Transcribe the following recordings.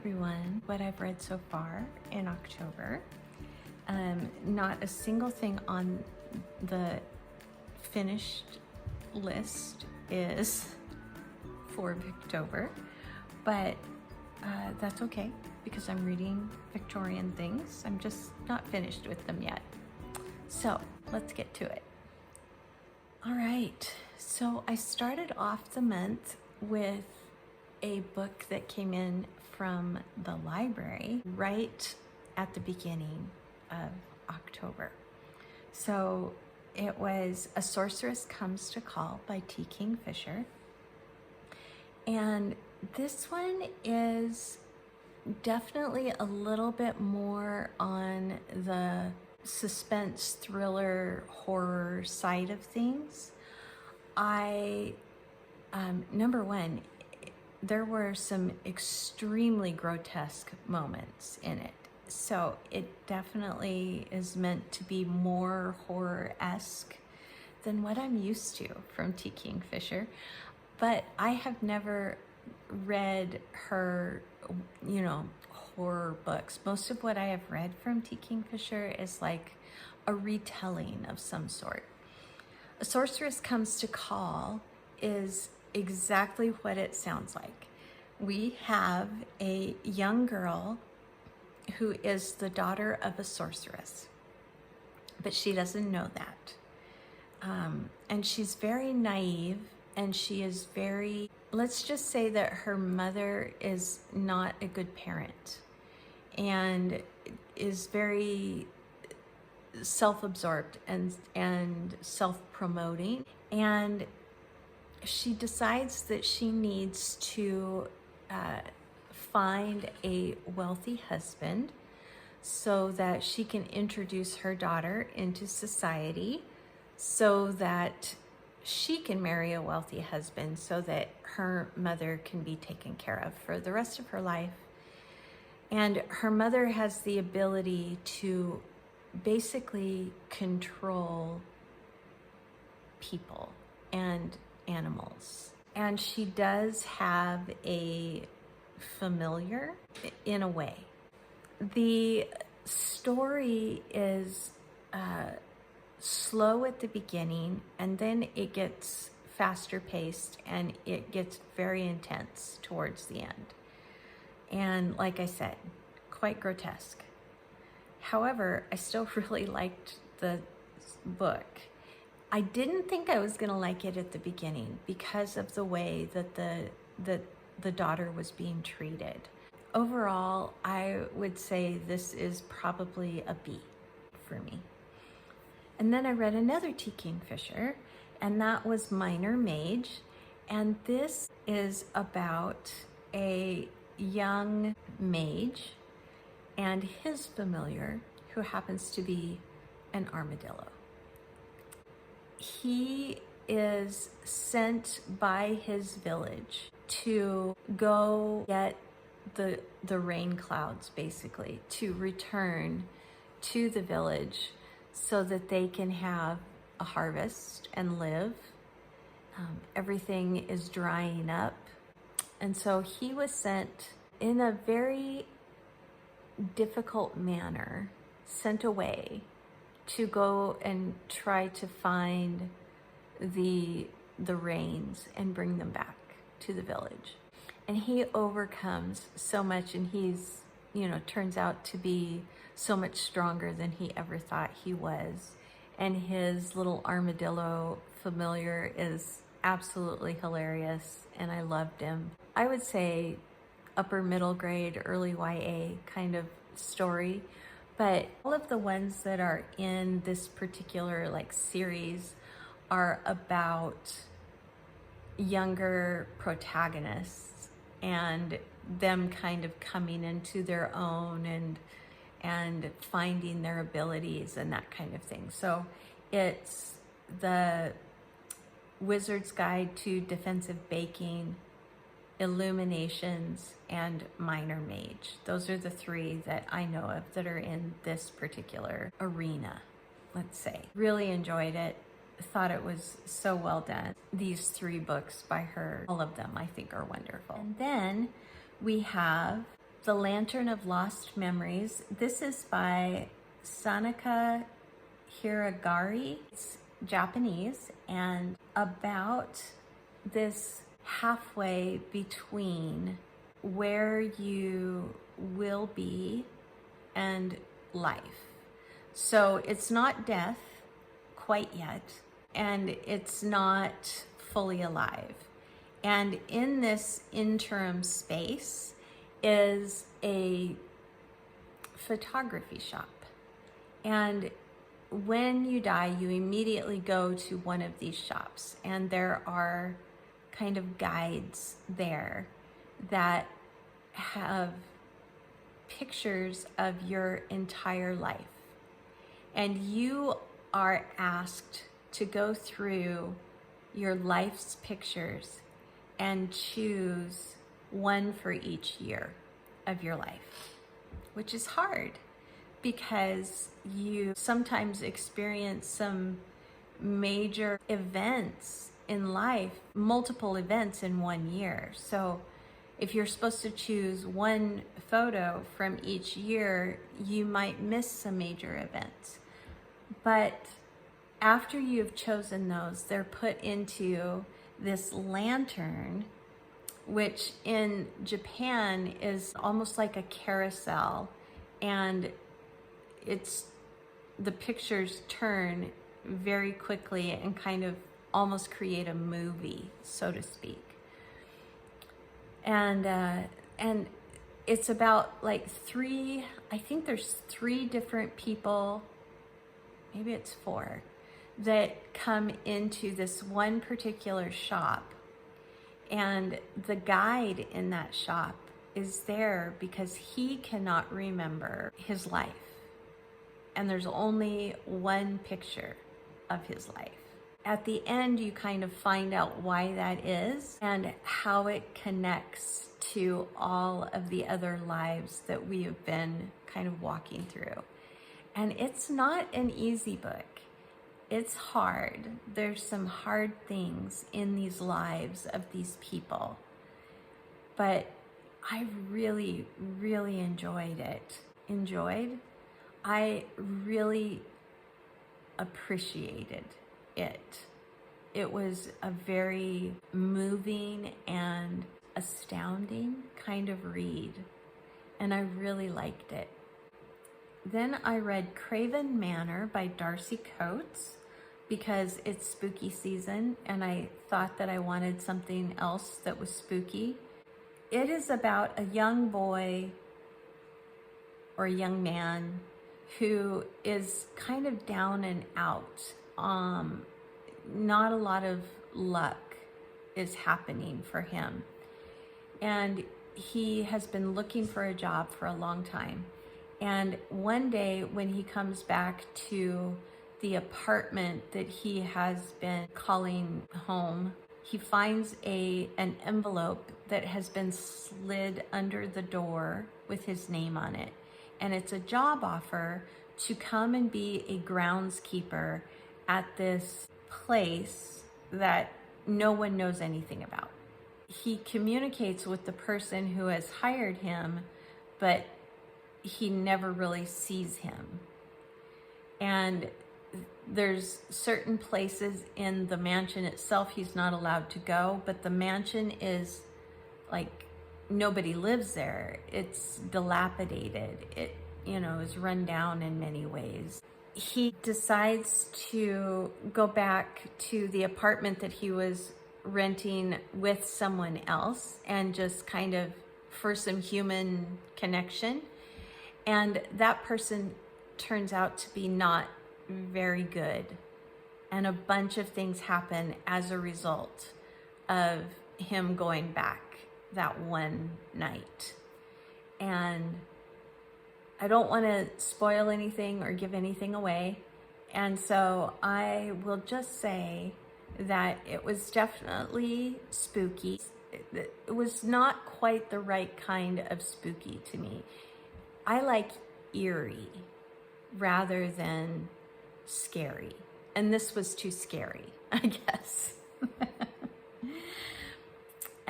everyone what I've read so far in October. Not a single thing on the finished list is for Victober, but that's okay because I'm reading Victorian things. I'm just not finished with them yet. So let's get to it. All right, so I started off the month with a book that came in from the library right at the beginning of October. So it was A Sorceress Comes to Call by T. Kingfisher. And this one is definitely a little bit more on the suspense, thriller, horror side of things. Number one, there were some extremely grotesque moments in it. So it definitely is meant to be more horror-esque than what I'm used to from T. Kingfisher. But I have never read her, horror books. Most of what I have read from T. Kingfisher is like a retelling of some sort. A Sorceress Comes to Call is exactly what it sounds like. We have a young girl who is the daughter of a sorceress, but she doesn't know that. And she's very naive, and she is very, let's just say that her mother is not a good parent and is very self-absorbed and self-promoting. And she decides that she needs to find a wealthy husband so that she can introduce her daughter into society, so that she can marry a wealthy husband, so that her mother can be taken care of for the rest of her life. And her mother has the ability to basically control people and animals. And she does have a familiar in a way. The story is slow at the beginning, and then it gets faster paced and it gets very intense towards the end. And like I said, quite grotesque. However, I still really liked the book. I didn't think I was gonna like it at the beginning because of the way that the daughter was being treated. Overall, I would say this is probably a B for me. And then I read another T. Kingfisher, and that was Minor Mage. And this is about a young mage and his familiar, who happens to be an armadillo. He is sent by his village to go get the rain clouds, basically, to return to the village so that they can have a harvest and live. Everything is drying up. And so he was sent in a very difficult manner, sent away to go and try to find the rains and bring them back to the village. And he overcomes so much, and he's, turns out to be so much stronger than he ever thought he was. And his little armadillo familiar is absolutely hilarious, and I loved him. I would say upper middle grade, early YA kind of story, but all of the ones that are in this particular series are about younger protagonists and them kind of coming into their own and finding their abilities and that kind of thing. So it's the Wizard's Guide to Defensive Baking, Illuminations, and Minor Mage. Those are the three that I know of that are in this particular arena, let's say. Really enjoyed it. Thought it was so well done. These three books by her, all of them I think are wonderful. And then we have The Lantern of Lost Memories. This is by Sanaka Hiiragi. It's Japanese and about this halfway between where you will be and life. So it's not death quite yet, and it's not fully alive. And in this interim space is a photography shop. And when you die, you immediately go to one of these shops, and there are kind of guides there that have pictures of your entire life. And you are asked to go through your life's pictures and choose one for each year of your life, which is hard because you sometimes experience some major events in life, multiple events in one year. So if you're supposed to choose one photo from each year, you might miss some major events. But after you've chosen those, they're put into this lantern, which in Japan is almost like a carousel, and the pictures turn very quickly and kind of almost create a movie, so to speak. And it's about like I think there's 3 different people, maybe it's 4, that come into this one particular shop. And the guide in that shop is there because he cannot remember his life. And there's only one picture of his life. At the end, you kind of find out why that is and how it connects to all of the other lives that we have been kind of walking through. And it's not an easy book. It's hard. There's some hard things in these lives of these people. But I really, really enjoyed it. I really appreciated it. It was a very moving and astounding kind of read, and I really liked it. Then I read Craven Manor by Darcy Coates because it's spooky season, and I thought that I wanted something else that was spooky. It is about a young boy or a young man who is kind of down and out. Not a lot of luck is happening for him. And he has been looking for a job for a long time. And one day when he comes back to the apartment that he has been calling home, he finds an envelope that has been slid under the door with his name on it. And it's a job offer to come and be a groundskeeper at this place that no one knows anything about. He communicates with the person who has hired him, but he never really sees him. And there's certain places in the mansion itself he's not allowed to go, but the mansion is like nobody lives there. It's dilapidated. It, is run down in many ways. He decides to go back to the apartment that he was renting with someone else and just kind of for some human connection. And that person turns out to be not very good. And a bunch of things happen as a result of him going back that one night. And I don't want to spoil anything or give anything away. And so I will just say that it was definitely spooky. It was not quite the right kind of spooky to me. I like eerie rather than scary. And this was too scary, I guess.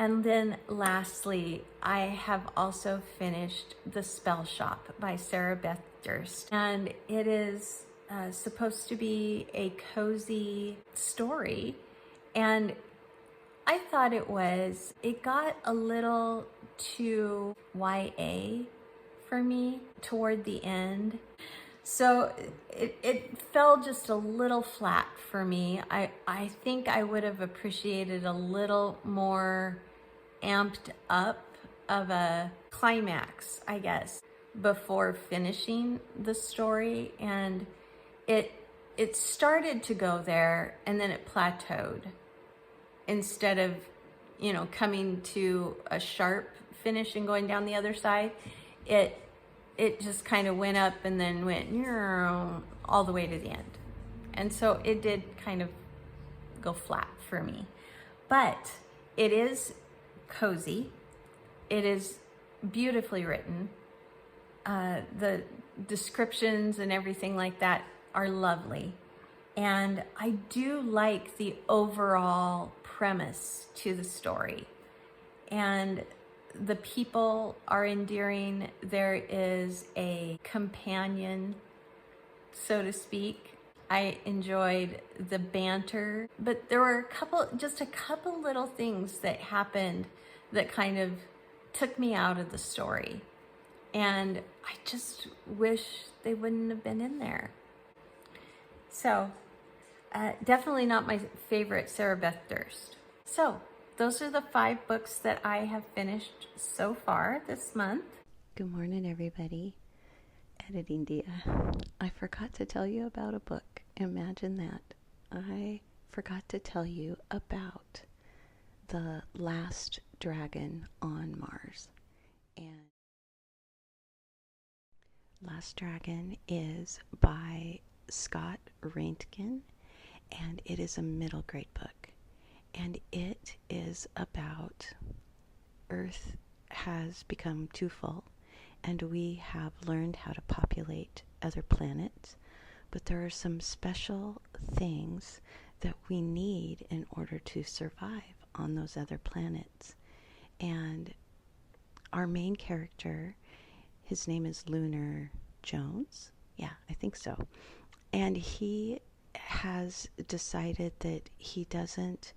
And then lastly, I have also finished The Spellshop by Beth Durst. And it is supposed to be a cozy story. And I thought it was. It got a little too YA for me toward the end. So it fell just a little flat for me. I think I would have appreciated a little more amped up of a climax, I guess, before finishing the story. And it started to go there and then it plateaued instead of, you know, coming to a sharp finish and going down the other side. It just kind of went up and then went all the way to the end. And so it did kind of go flat for me. But it is cozy. It is beautifully written. The descriptions and everything like that are lovely. And I do like the overall premise to the story. And the people are endearing. There is a companion, so to speak. I enjoyed the banter, but there were just a couple little things that happened that kind of took me out of the story. And I just wish they wouldn't have been in there. So, definitely not my favorite Beth Durst. So, those are the 5 books that I have finished so far this month. Good morning, everybody. Editing Dia. I forgot to tell you about a book. Imagine that. I forgot to tell you about The Last Dragon on Mars. And Last Dragon is by Scott Reintgen, and it is a middle grade book. And it is about Earth has become too full, and we have learned how to populate other planets, but there are some special things that we need in order to survive on those other planets. And our main character, his name is Lunar Jones. Yeah, I think so. And he has decided that he doesn't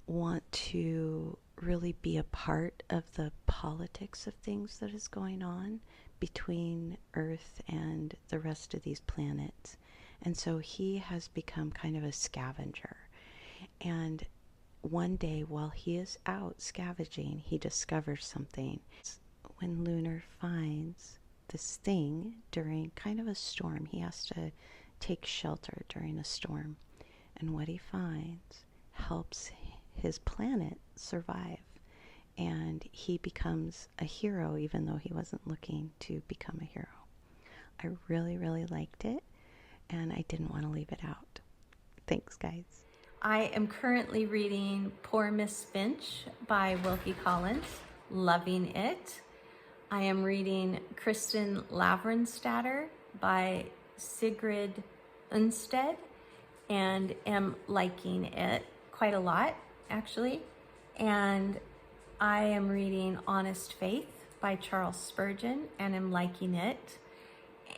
want to really be a part of the politics of things that is going on between Earth and the rest of these planets. And so he has become kind of a scavenger. And one day while he is out scavenging, he discovers something. When Lunar finds this thing during kind of a storm, he has to take shelter during a storm. And what he finds helps his planet survive, and he becomes a hero even though he wasn't looking to become a hero. I really, really liked it, and I didn't want to leave it out. Thanks, guys. I am currently reading Poor Miss Finch by Wilke Collins. Loving it. I am reading Kristen Lavransdatter by Sigrid Unsted and am liking it quite a lot, actually. And I am reading Honest Faith by Charles Spurgeon and am liking it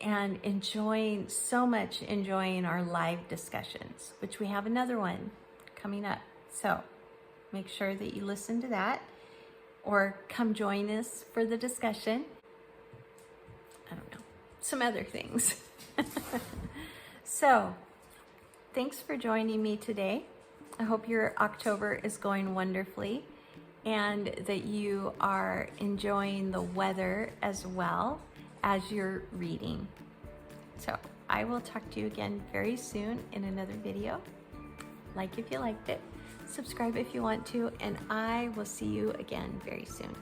and enjoying our live discussions, which we have another one coming up. So make sure that you listen to that or come join us for the discussion. I don't know, some other things. So thanks for joining me today. I hope your October is going wonderfully and that you are enjoying the weather as well as you're reading. So I will talk to you again very soon in another video. Like if you liked it, subscribe if you want to, and I will see you again very soon.